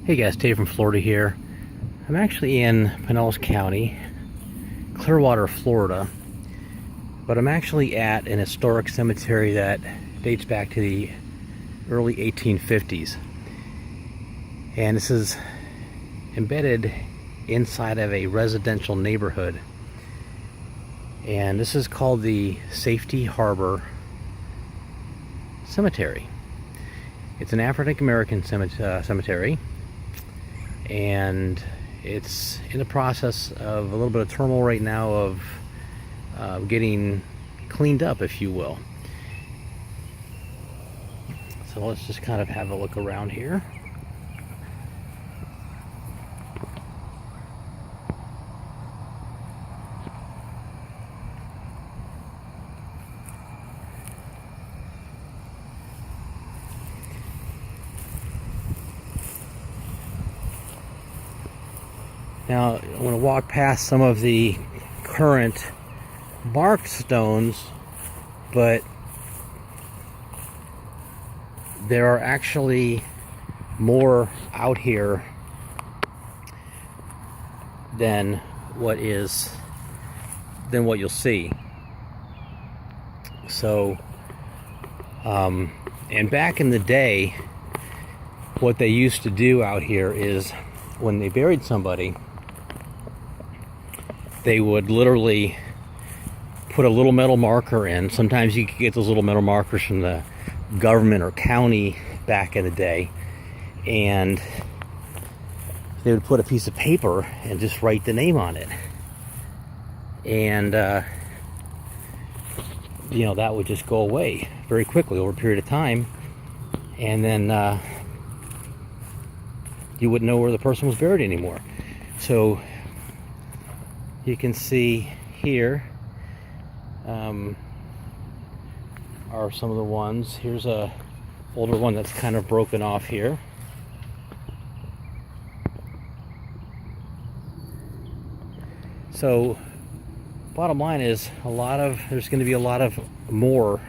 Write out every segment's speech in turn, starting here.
Hey guys, Dave from Florida here. I'm actually in Pinellas County, Clearwater, Florida, but I'm actually at an historic cemetery that dates back to the early 1850s. And this is embedded inside of a residential neighborhood. And this is called the Safety Harbor Cemetery. It's an African American cemetery, and it's in the process of a little bit of turmoil right now of getting cleaned up, if you will. So let's just kind of have a look around here. Now, I want to walk past some of the current marked stones, but there are actually more out here than what you'll see. So, and back in the day, what they used to do out here is when they buried somebody, they would literally put a little metal marker in. Sometimes you could get those little metal markers from the government or county back in the day, and they would put a piece of paper and just write the name on it, and that would just go away very quickly over a period of time, and then you wouldn't know where the person was buried anymore. So you can see here are some of the ones. Here's a older one that's kind of broken off here. So bottom line is there's going to be a lot of more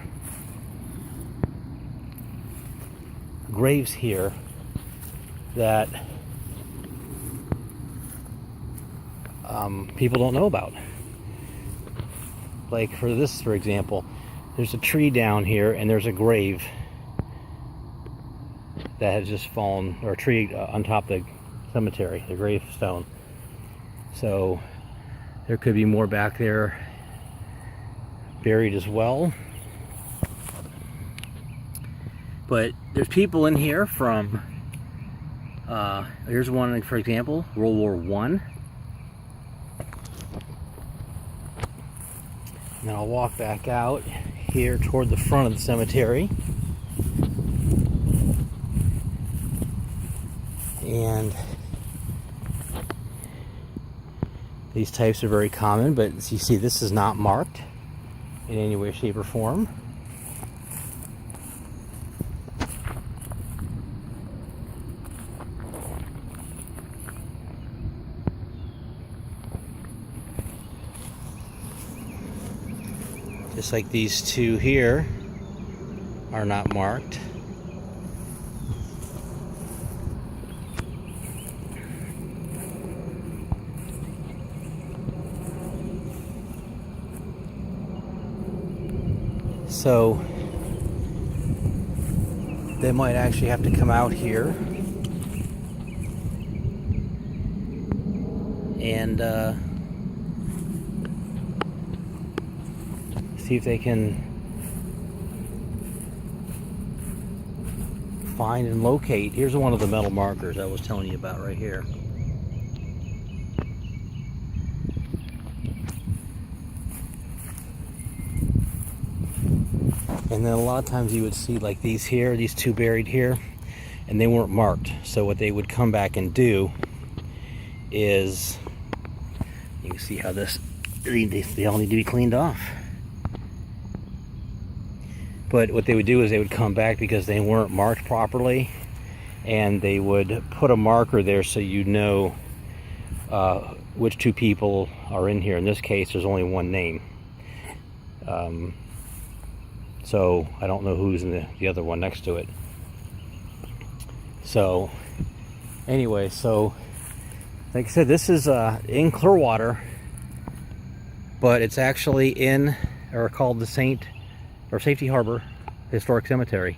graves here that people don't know about. Like for example, there's a tree down here and there's a grave that has just fallen, or a tree on top of the cemetery, the gravestone. So there could be more back there buried as well. But there's people in here from here's one, for example, World War I. Now I'll walk back out here toward the front of the cemetery. And these types are very common, but as you see, this is not marked in any way, shape, or form. Just like these two here are not marked. So they might actually have to come out here and see if they can find and locate. Here's one of the metal markers I was telling you about right here. And then a lot of times you would see like these here, these two buried here, and they weren't marked. So what they would come back and do is, you can see how they all need to be cleaned off. But what they would do is they would come back because they weren't marked properly, and they would put a marker there so you know which two people are in here. In this case, there's only one name. So I don't know who's in the other one next to it. So Anyway, so like I said, this is in Clearwater, but it's actually in, or called the Safety Harbor Historic Cemetery.